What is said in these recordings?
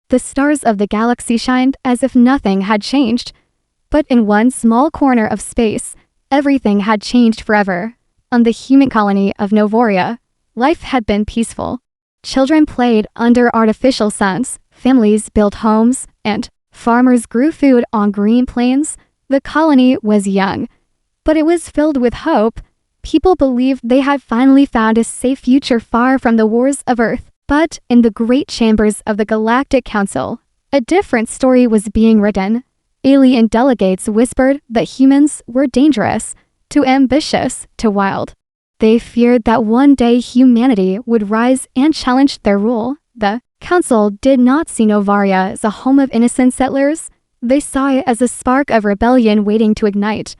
The stars of the galaxy shined as if nothing had changed. But in one small corner of space, everything had changed forever. On the human colony of Novaria, life had been peaceful. Children played under artificial suns, families built homes, and farmers grew food on green plains. The colony was young, but it was filled with hope. People believed they had finally found a safe future far from the wars of Earth. But in the great chambers of the Galactic Council, a different story was being written. Alien delegates whispered that humans were dangerous, too ambitious, too wild. They feared that one day humanity would rise and challenge their rule. The council did not see Novaria as a home of innocent settlers. They saw it as a spark of rebellion waiting to ignite.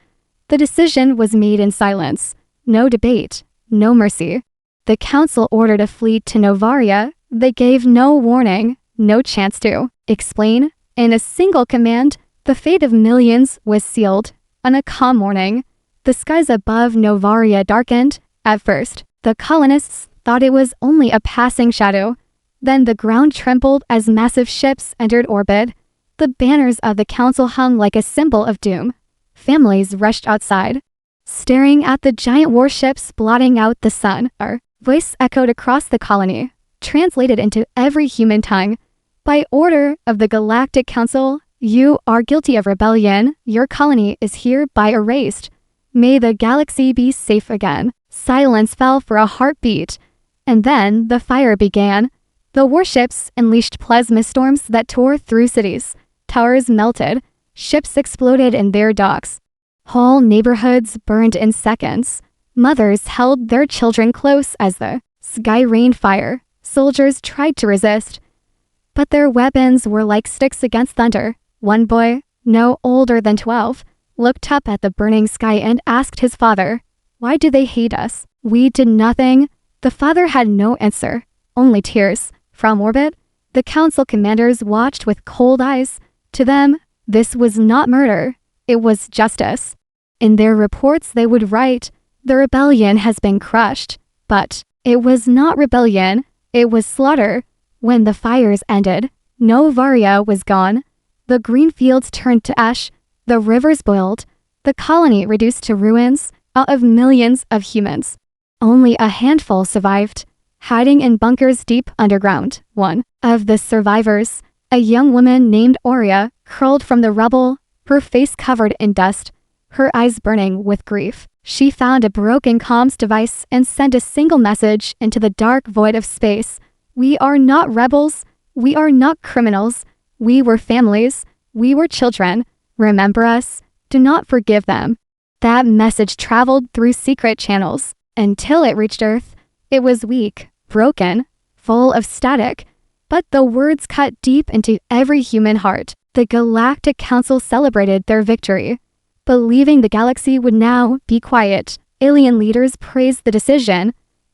The decision was made in silence. No debate, no mercy. The council ordered a fleet to Novaria. They gave no warning, no chance to explain. In a single command, the fate of millions was sealed. On a calm morning, the skies above Novaria darkened. At first, the colonists thought it was only a passing shadow. Then the ground trembled as massive ships entered orbit. The banners of the council hung like a symbol of doom. Families rushed outside, staring at the giant warships blotting out the sun. Our voice echoed across the colony, translated into every human tongue. By order of the Galactic Council, you are guilty of rebellion. Your colony is hereby erased. May the galaxy be safe again. Silence fell for a heartbeat, and then the fire began. The warships unleashed plasma storms that tore through cities. Towers melted. Ships exploded in their docks. Whole neighborhoods burned in seconds. Mothers held their children close as the sky rained fire. Soldiers tried to resist, but their weapons were like sticks against thunder. One boy, no older than 12, looked up at the burning sky and asked his father, "Why do they hate us? We did nothing." The father had no answer, only tears. From orbit, the council commanders watched with cold eyes. To them, this was not murder, it was justice. In their reports they would write, "The rebellion has been crushed." But it was not rebellion, it was slaughter. When the fires ended, Novaria was gone. The green fields turned to ash, the rivers boiled, the colony reduced to ruins. Out of millions of humans, only a handful survived, hiding in bunkers deep underground. One of the survivors, a young woman named Aurea, crawled from the rubble, her face covered in dust, her eyes burning with grief. She found a broken comms device and sent a single message into the dark void of space. "We are not rebels. We are not criminals. We were families. We were children. Remember us. Do not forgive them." That message traveled through secret channels until it reached Earth. It was weak, broken, full of static, but the words cut deep into every human heart. The Galactic Council celebrated their victory, believing the galaxy would now be quiet. Alien leaders praised the decision.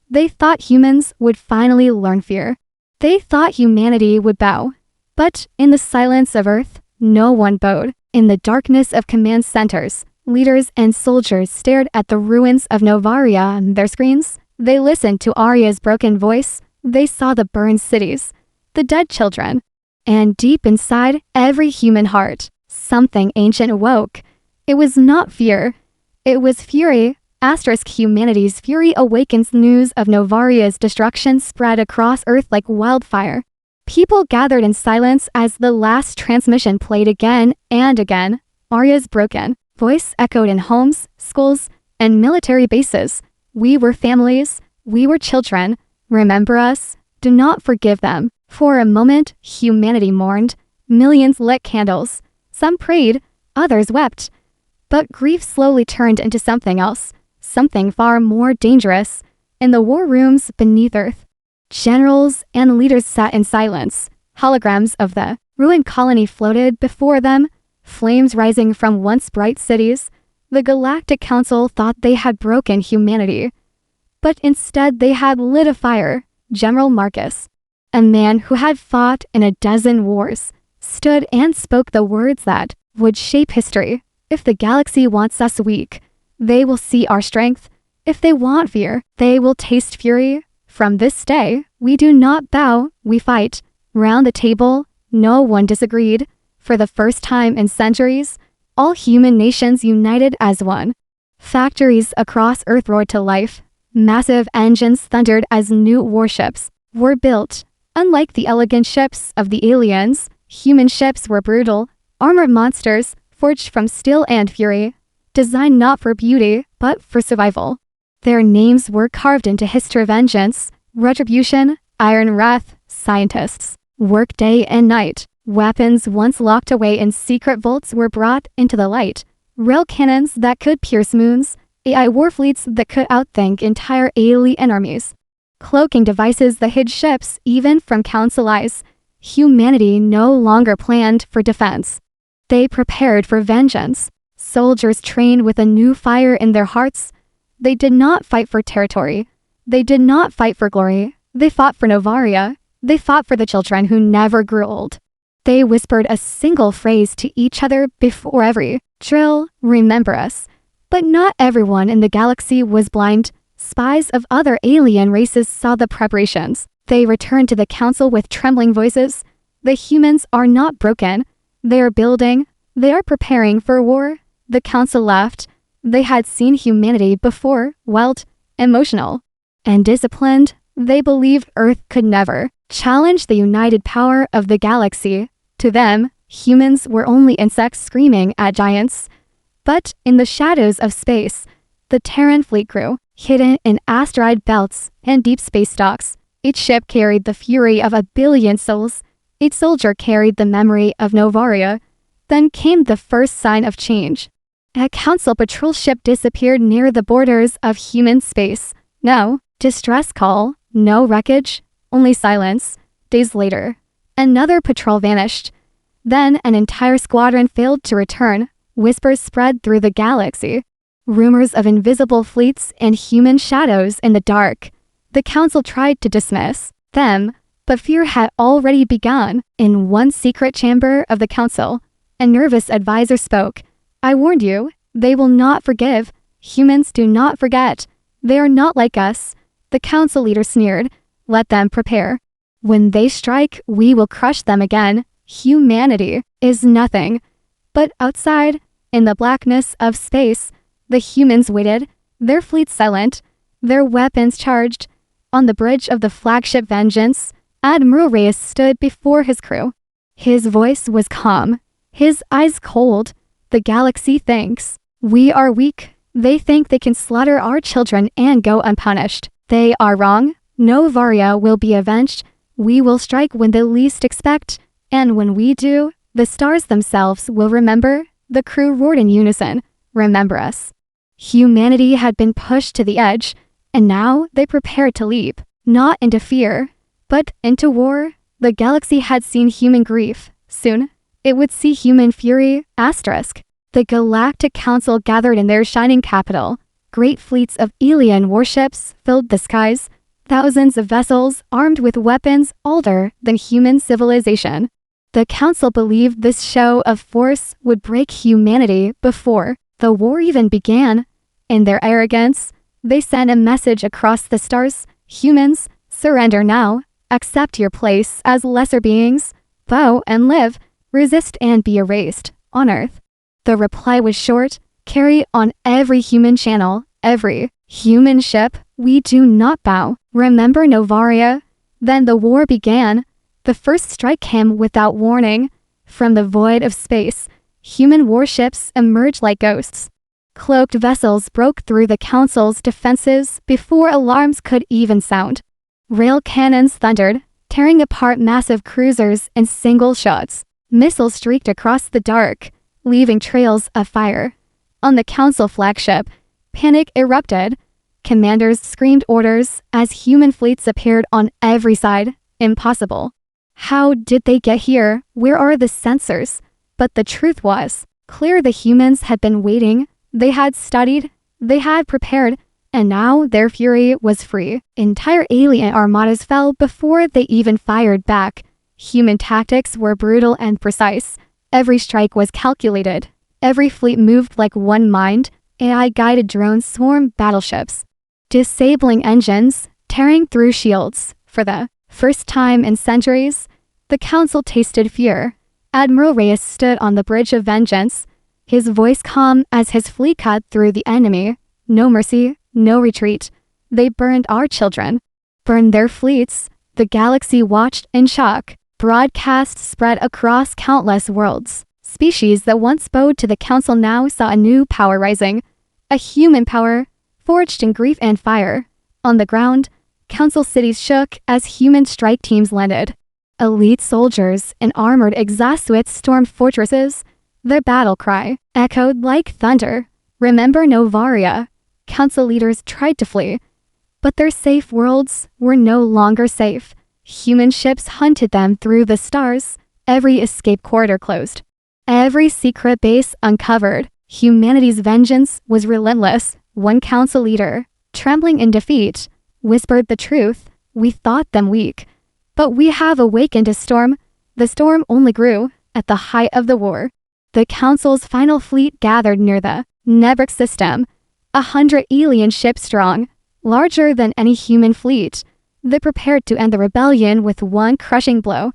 They thought humans would finally learn fear. They thought humanity would bow. But in the silence of Earth, no one bowed. In the darkness of command centers, leaders and soldiers stared at the ruins of Novaria on their screens. They listened to Aurea's broken voice. They saw the burned cities, the dead children. And deep inside every human heart, something ancient awoke. It was not fear. It was fury. Humanity's fury awakens. News of Novaria's destruction spread across Earth like wildfire. People gathered in silence as the last transmission played again and again. Aurea's broken voice echoed in homes, schools, and military bases. "We were families. We were children. Remember us. Do not forgive them." For a moment, humanity mourned. Millions lit candles. Some prayed, others wept. But grief slowly turned into something else, something far more dangerous. In the war rooms beneath Earth, generals and leaders sat in silence. Holograms of the ruined colony floated before them, flames rising from once bright cities. The Galactic Council thought they had broken humanity, but instead they had lit a fire. General Marcus, a man who had fought in a dozen wars, stood and spoke the words that would shape history. "If the galaxy wants us weak, they will see our strength. If they want fear, they will taste fury. From this day, we do not bow, we fight." Round the table, No one disagreed. For the first time in centuries, all human nations united as one. Factories across Earth roared to life. Massive engines thundered as new warships were built. Unlike the elegant ships of the aliens, human ships were brutal, armored monsters forged from steel and fury, designed not for beauty, but for survival. Their names were carved into history: vengeance, retribution, iron wrath. Scientists worked day and night. Weapons once locked away in secret vaults were brought into the light. Rail cannons that could pierce moons, AI war fleets that could outthink entire alien armies, cloaking devices that hid ships even from council eyes. Humanity no longer planned for defense. They prepared for vengeance. Soldiers trained with a new fire in their hearts. They did not fight for territory. They did not fight for glory. They fought for Novaria. They fought for the children who never grew old. They whispered a single phrase to each other before every drill: remember us. But not everyone in the galaxy was blind. Spies of other alien races saw the preparations. They returned to the council with trembling voices. The humans are not broken. They are building. They are preparing for war. The council laughed. They had seen humanity before, wild, emotional, and disciplined. They believed Earth could never challenge the united power of the galaxy. To them, humans were only insects screaming at giants. But in the shadows of space, the Terran Fleet grew, hidden in asteroid belts and deep space docks. Each ship carried the fury of 1 billion souls. Each soldier carried the memory of Novaria. Then came the first sign of change. A council patrol ship disappeared near the borders of human space. No distress call, no wreckage, only silence. Days later, another patrol vanished. Then an entire squadron failed to return. Whispers spread through the galaxy. Rumors of invisible fleets and human shadows in the dark. The council tried to dismiss them, but fear had already begun. In one secret chamber of the council, a nervous advisor spoke. I warned you, they will not forgive. Humans do not forget. They are not like us. The council leader sneered. Let them prepare. When they strike, we will crush them again. Humanity is nothing. But outside, in the blackness of space, the humans waited, their fleet silent, their weapons charged. On the bridge of the flagship Vengeance, Admiral Reyes stood before his crew. His voice was calm, his eyes cold. The galaxy thinks we are weak. They think they can slaughter our children and go unpunished. They are wrong. Novaria will be avenged. We will strike when they least expect, and when we do, the stars themselves will remember. The crew roared in unison. Remember us. Humanity had been pushed to the edge, and now they prepared to leap, not into fear, but into war. The galaxy had seen human grief. Soon, it would see human fury. Asterisk. The Galactic Council gathered in their shining capital. Great fleets of alien warships filled the skies. Thousands of vessels armed with weapons older than human civilization. The council believed this show of force would break humanity before the war even began. In their arrogance, they sent a message across the stars. Humans, surrender now. Accept your place as lesser beings. Bow and live. Resist and be erased on Earth. The reply was short. Carry on every human channel, every human ship. We do not bow. Remember Novaria? Then the war began. The first strike came without warning. From the void of space, human warships emerged like ghosts. Cloaked vessels broke through the council's defenses before alarms could even sound. Rail cannons thundered, tearing apart massive cruisers in single shots. Missiles streaked across the dark, leaving trails of fire. On the council flagship, panic erupted. Commanders screamed orders as human fleets appeared on every side. Impossible. How did they get here? Where are the sensors? But the truth was clear. The humans had been waiting. They had studied. They had prepared. And now their fury was free. Entire alien armadas fell before they even fired back. Human tactics were brutal and precise. Every strike was calculated. Every fleet moved like one mind. AI-guided drones swarmed battleships, disabling engines, tearing through shields. For the first time in centuries, The council tasted fear. Admiral Reyes stood on the bridge of vengeance, his voice calm as his fleet cut through the enemy. No mercy, no retreat. They burned our children. Burned their fleets. The galaxy watched in shock. Broadcasts spread across countless worlds. Species that once bowed to the council now saw a new power rising. A human power, forged in grief and fire. On the ground, council cities shook as human strike teams landed. Elite soldiers in armored exosuits stormed fortresses. Their battle cry echoed like thunder. Remember Novaria? Council leaders tried to flee, but their safe worlds were no longer safe. Human ships hunted them through the stars. Every escape corridor closed. Every secret base uncovered. Humanity's vengeance was relentless. One council leader, trembling in defeat, whispered the truth. We thought them weak, but we have awakened a storm. The storm only grew at the height of the war. The council's final fleet gathered near the Nebrick system, 100 alien ships strong, larger than any human fleet. They prepared to end the rebellion with one crushing blow.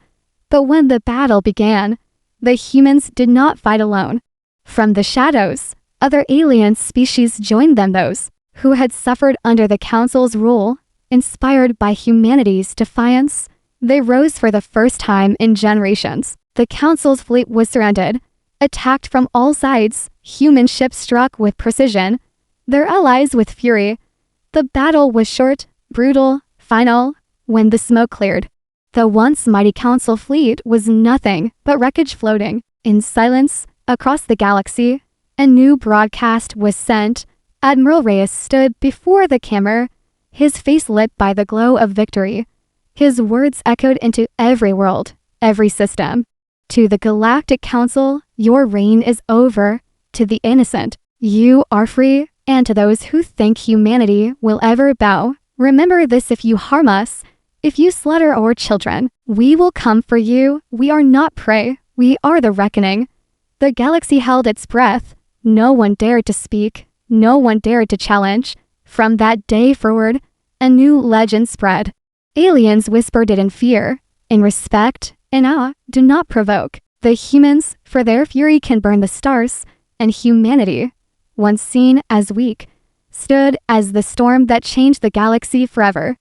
But when the battle began, the humans did not fight alone. From the shadows, other alien species joined them, those who had suffered under the council's rule. Inspired by humanity's defiance, they rose for the first time in generations. The council's fleet was surrounded, attacked from all sides. Human ships struck with precision, their allies with fury. The battle was short, brutal, final. When the smoke cleared, the once mighty council fleet was nothing but wreckage floating in silence across the galaxy. A new broadcast was sent. Admiral Reyes stood before the camera, his face lit by the glow of victory. His words echoed into every world, every system. To the Galactic Council, your reign is over. To the innocent, you are free. And to those who think humanity will ever bow, remember this: if you harm us, if you slaughter our children, we will come for you. We are not prey. We are the reckoning. The galaxy held its breath. No one dared to speak. No one dared to challenge. From that day forward, a new legend spread. Aliens whispered it in fear, in respect, in awe. Do not provoke the humans, for their fury can burn the stars. And humanity, once seen as weak, stood as the storm that changed the galaxy forever.